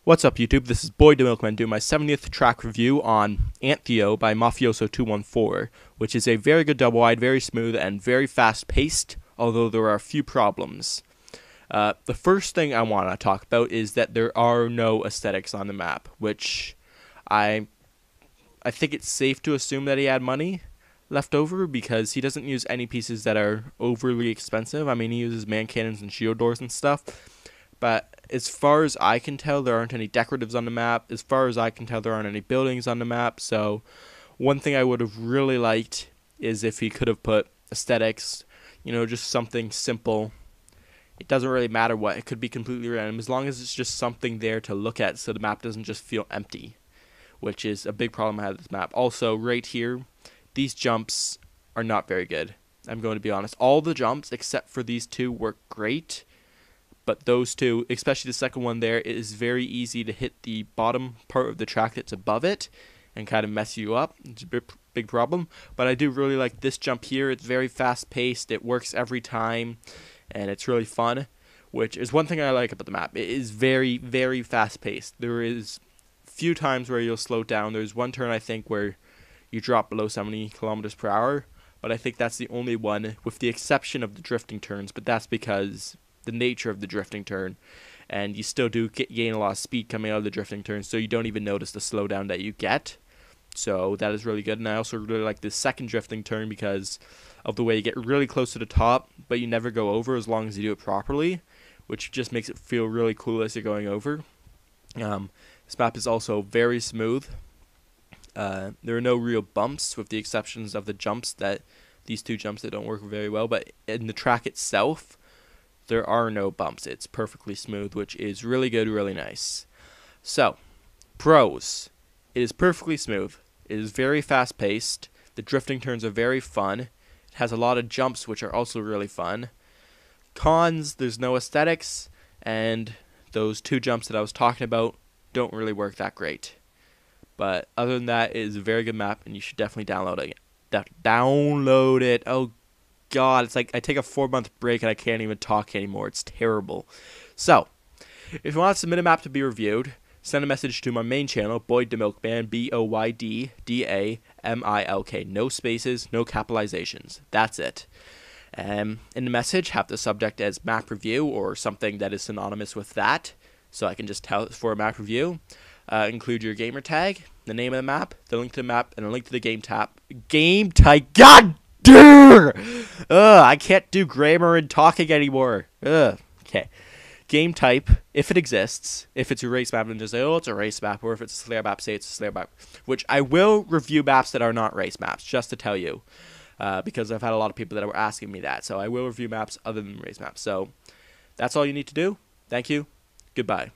What's up, YouTube? This is Boyd the Milkman doing my 70th track review on Anthio by Mafioso214, which is a very good double wide, very smooth, and very fast-paced, although there are a few problems. The first thing I want to talk about is that there are no aesthetics on the map, which I think it's safe to assume that he had money left over because he doesn't use any pieces that are overly expensive. I mean, he uses man cannons and shield doors and stuff. But as far as I can tell, there aren't any decoratives on the map. As far as I can tell, there aren't any buildings on the map. So one thing I would have really liked is if he could have put aesthetics, just something simple. It doesn't really matter what. It could be completely random as long as it's just something there to look at so the map doesn't just feel empty, which is a big problem I had with this map. Also, right here, these jumps are not very good. I'm going to be honest. All the jumps except for these two work great. But those two, especially the second one there, it is very easy to hit the bottom part of the track that's above it and kind of mess you up. It's a big problem. But I do really like this jump here. It's very fast-paced. It works every time, and it's really fun, which is one thing I like about the map. It is very, very fast-paced. There is few times where you'll slow down. There's one turn, I think, where you drop below 70 kilometers per hour, but I think that's the only one, with the exception of the drifting turns, but that's because the nature of the drifting turn, and you still do gain a lot of speed coming out of the drifting turn, so you don't even notice the slowdown that you get. So that is really good. And I also really like the second drifting turn because of the way you get really close to the top, but you never go over as long as you do it properly, which just makes it feel really cool as you're going over. This map is also very smooth. There are no real bumps, with the exceptions of the jumps, these two jumps that don't work very well, but in the track itself, there are no bumps. It's perfectly smooth, which is really good, really nice. So, pros. It is perfectly smooth. It is very fast-paced. The drifting turns are very fun. It has a lot of jumps, which are also really fun. Cons, there's no aesthetics, and those two jumps that I was talking about don't really work that great. But other than that, it is a very good map, and you should definitely download it. Download it. Oh, God, it's like I take a 4-month break and I can't even talk anymore. It's terrible. So, if you want to submit a map to be reviewed, send a message to my main channel, Boyd the Milkman, BoydDamilk. No spaces, no capitalizations. That's it. In the message, have the subject as map review or something that is synonymous with that, so I can just tell it's for a map review. Include your gamer tag, the name of the map, the link to the map, and a link to the game type. God! I can't do grammar and talking anymore. Okay. Game type, if it exists. If it's a race map, then just say, oh, it's a race map. Or if it's a Slayer map, say it's a Slayer map. Which I will review maps that are not race maps, just to tell you. Because I've had a lot of people that were asking me that. So I will review maps other than race maps. So that's all you need to do. Thank you. Goodbye.